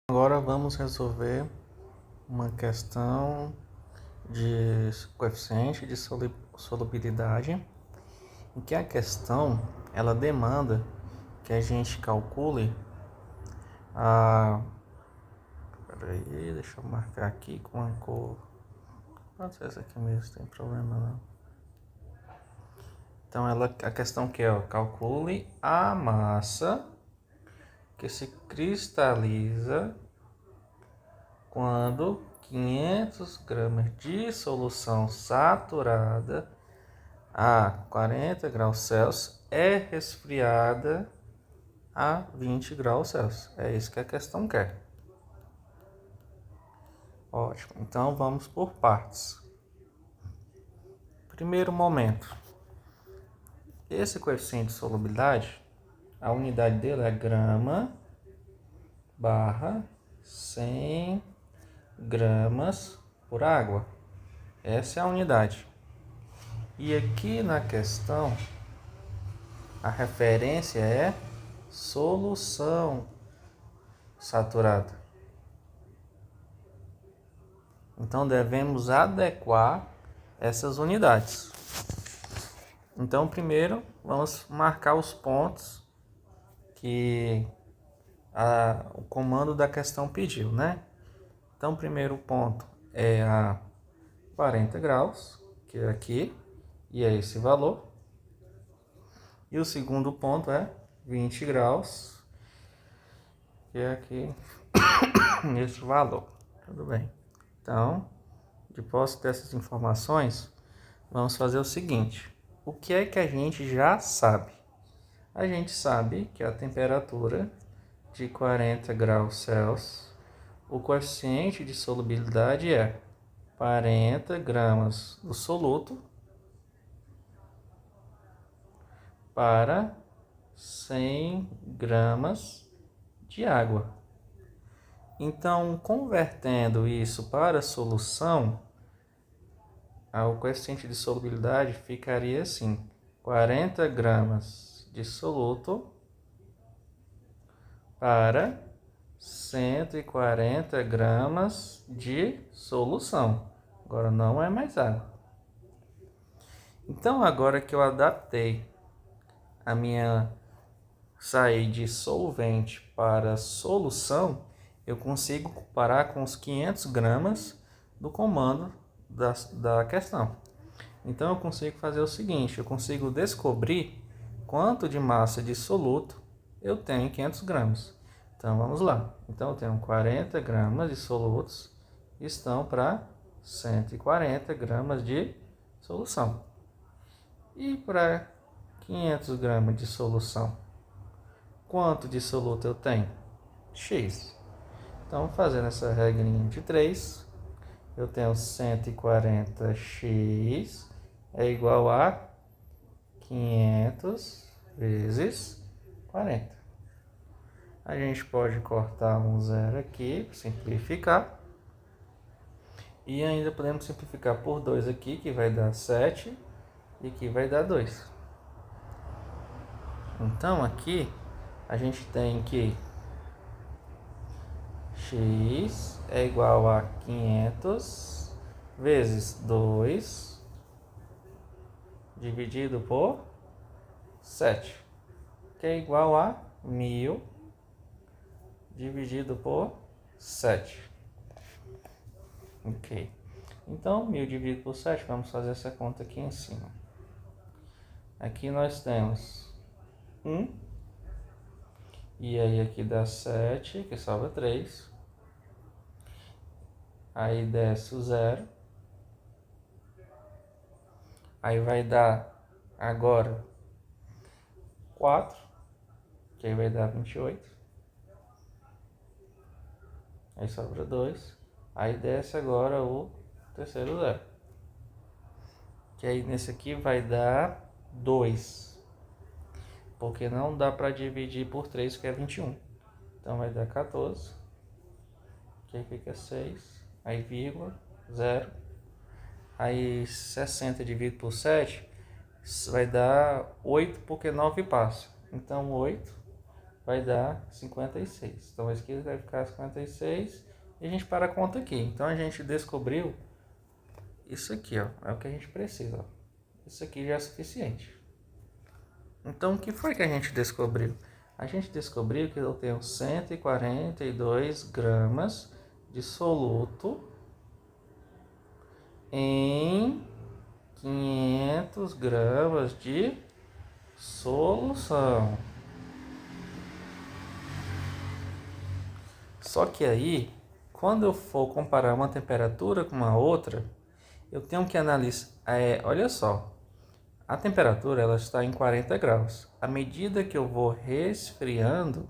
Agora vamos resolver uma questão de coeficiente de solubilidade, em que a questão ela demanda que a gente calcule a... Peraí, deixa eu marcar aqui com a cor. Pode ser essa aqui mesmo, tem problema não. Então a questão que é, calcule a massa que se cristaliza quando 500 gramas de solução saturada a 40 graus Celsius é resfriada a 20 graus Celsius. É isso que a questão quer. Ótimo. Então vamos por partes. Primeiro momento. Esse coeficiente de solubilidade, a unidade dele é grama barra 100 gramas por água. Essa é a unidade. E aqui na questão, a referência é solução saturada. Então devemos adequar essas unidades. Então primeiro vamos marcar os pontos que o comando da questão pediu, né? Então o primeiro ponto é a 40 graus, que é aqui, e é esse valor. E o segundo ponto é 20 graus, que é aqui, esse valor. Tudo bem. Então, de posse dessas informações, vamos fazer o seguinte. O que é que a gente já sabe? A gente sabe que a temperatura de 40 graus Celsius, o coeficiente de solubilidade é 40 gramas do soluto para 100 gramas de água. Então, convertendo isso para solução, o coeficiente de solubilidade ficaria assim: 40 gramas de soluto para 140 gramas de solução. Agora não é mais água. Então, agora que eu adaptei a minha sair de solvente para solução, eu consigo comparar com os 500 gramas do comando da questão. Então eu consigo fazer o seguinte, eu consigo descobrir quanto de massa de soluto eu tenho em 500 gramas. Então vamos lá. Então eu tenho 40 gramas de solutos que estão para 140 gramas de solução. E para 500 gramas de solução, quanto de soluto eu tenho? X. Então, fazendo essa regrinha de 3, eu tenho 140x é igual a 500 vezes 40. A gente pode cortar um zero aqui para simplificar. E ainda podemos simplificar por 2 aqui, que vai dar 7, e aqui vai dar 2. Então, aqui a gente tem que x é igual a 500 vezes 2 dividido por 7, que é igual a 1000 dividido por 7. Ok. Então, 1000 dividido por 7, vamos fazer essa conta aqui em cima. Aqui nós temos 1, e aí aqui dá 7, que sobra 3. Aí desce o 0. Aí vai dar agora 4, que aí vai dar 28. Aí sobra 2. Aí desce agora o terceiro 0. Que aí nesse aqui vai dar 2. Porque não dá para dividir por 3, que é 21. Então vai dar 14. Que aí fica 6. Aí vírgula, 0. Aí 60 dividido por 7 vai dar 8, porque 9 passa. Então 8 vai dar 56. Então esse aqui vai ficar 56 e a gente para a conta aqui. Então a gente descobriu isso aqui, ó, é o que a gente precisa, ó. Isso aqui já é suficiente. Então o que foi que a gente descobriu? A gente descobriu que eu tenho 142 gramas de soluto em 500 gramas de solução. Só que aí, quando eu for comparar uma temperatura com uma outra, eu tenho que analisar. Olha só, a temperatura ela está em 40 graus. À medida que eu vou resfriando,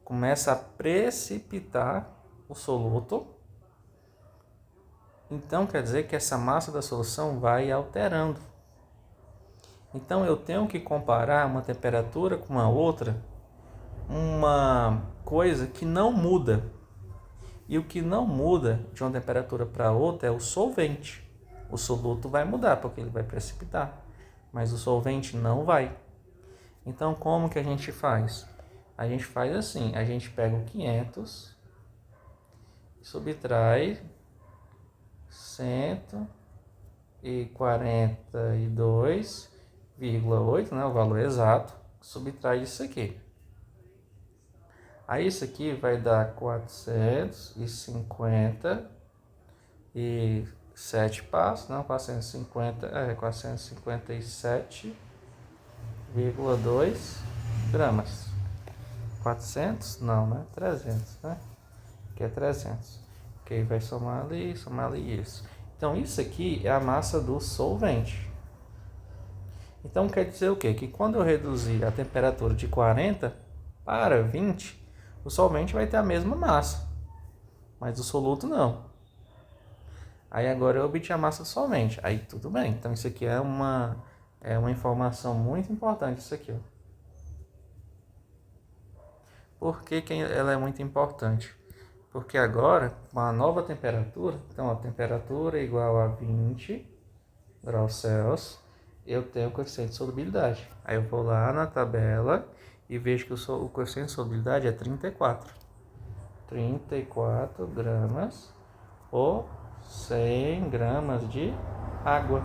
começa a precipitar o soluto. Então quer dizer que essa massa da solução vai alterando. Então eu tenho que comparar uma temperatura com uma outra, uma coisa que não muda. E o que não muda de uma temperatura para outra é o solvente. O soluto vai mudar porque ele vai precipitar, mas o solvente não vai. Então como que a gente faz? A gente faz assim, a gente pega o 500 e subtrai 142,8, né, o valor exato, subtrai isso aqui. Aí isso aqui vai dar 457 passos, não, 457,2 gramas. 400? Não, né? 300, né? Que é 300. Ok, vai somar ali isso. Então isso aqui é a massa do solvente. Então quer dizer o quê? Que quando eu reduzir a temperatura de 40 para 20, o solvente vai ter a mesma massa, mas o soluto não. Aí agora eu obtive a massa do solvente, aí tudo bem. Então isso aqui é uma informação muito importante, isso aqui, ó. Por que ela é muito importante? Porque agora, com a nova temperatura, então a temperatura é igual a 20 graus Celsius, eu tenho o coeficiente de solubilidade. Aí eu vou lá na tabela e vejo que o coeficiente de solubilidade é 34. 34 gramas por 100 gramas de água.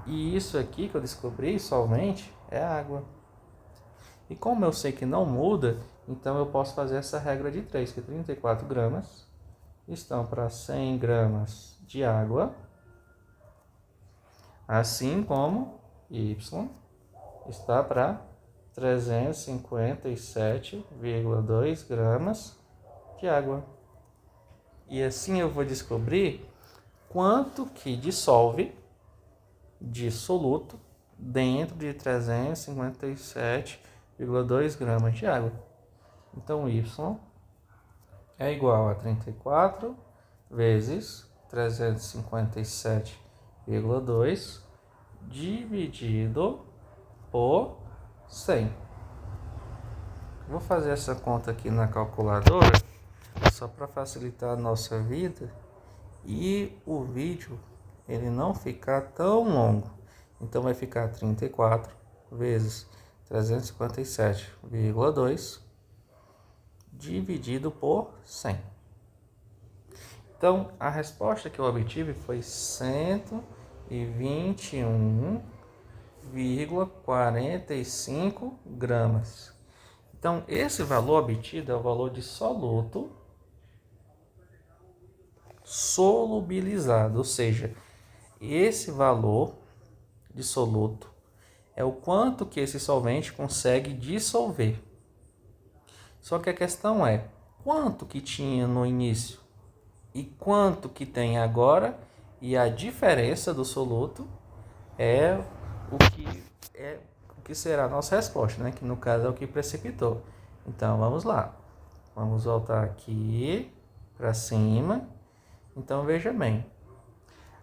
E isso aqui que eu descobri somente é água. E como eu sei que não muda, então eu posso fazer essa regra de 3, que 34 gramas estão para 100 gramas de água, assim como Y está para 357,2 gramas de água. E assim eu vou descobrir quanto que dissolve de soluto dentro de 357,2 gramas de água. Então Y é igual a 34 vezes 357,2 dividido por 100. Vou fazer essa conta aqui na calculadora, só para facilitar a nossa vida e o vídeo ele não ficar tão longo. Então vai ficar 34 vezes 357,2 dividido por 100. Então a resposta que eu obtive foi 121,45 gramas. Então esse valor obtido é o valor de soluto solubilizado, ou seja, esse valor de soluto é o quanto que esse solvente consegue dissolver. Só que a questão é, quanto que tinha no início e quanto que tem agora, e a diferença do soluto é o que será a nossa resposta, né? Que no caso é o que precipitou. Então vamos lá. Vamos voltar aqui para cima. Então veja bem.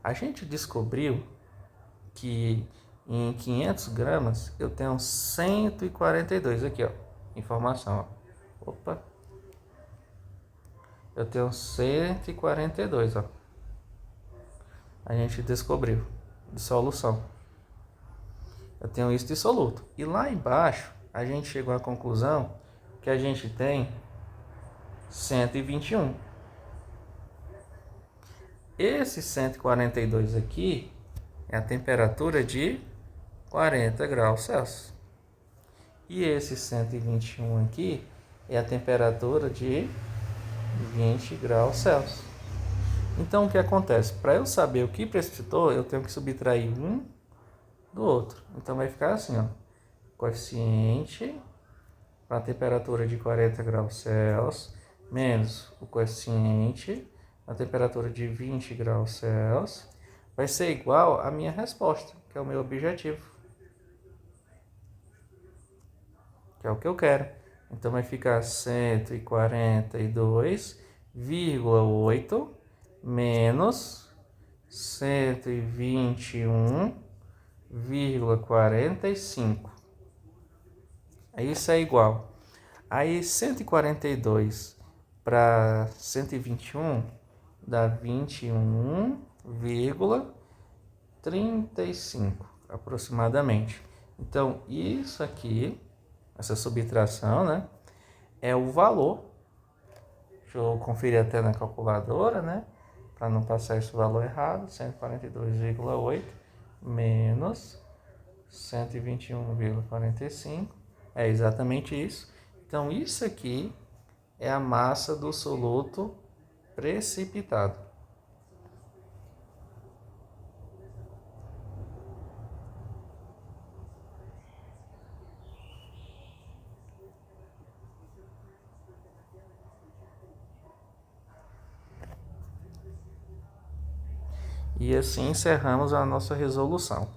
A gente descobriu que em 500 gramas eu tenho 142 aqui, ó. Informação, ó. Opa. Eu tenho 142, ó. A gente descobriu de solução. Eu tenho isso de soluto. E lá embaixo a gente chegou à conclusão que a gente tem 121. Esse 142 aqui é a temperatura de 40 graus Celsius. E esse 121 aqui é a temperatura de 20 graus Celsius. Então o que acontece? Para eu saber o que precipitou, eu tenho que subtrair um do outro. Então vai ficar assim, ó. Coeficiente para a temperatura de 40 graus Celsius menos o coeficiente na temperatura de 20 graus Celsius vai ser igual à minha resposta, que é o meu objetivo, que é o que eu quero. Então vai ficar 142,8 menos 121,45. Isso é igual. Aí 142 para 121 dá 21,35 aproximadamente. Então isso aqui, essa subtração, né, é o valor. Deixa eu conferir até na calculadora, né, para não passar esse valor errado. 142,8 menos 121,45 é exatamente isso. Então isso aqui é a massa do soluto precipitado. E assim encerramos a nossa resolução.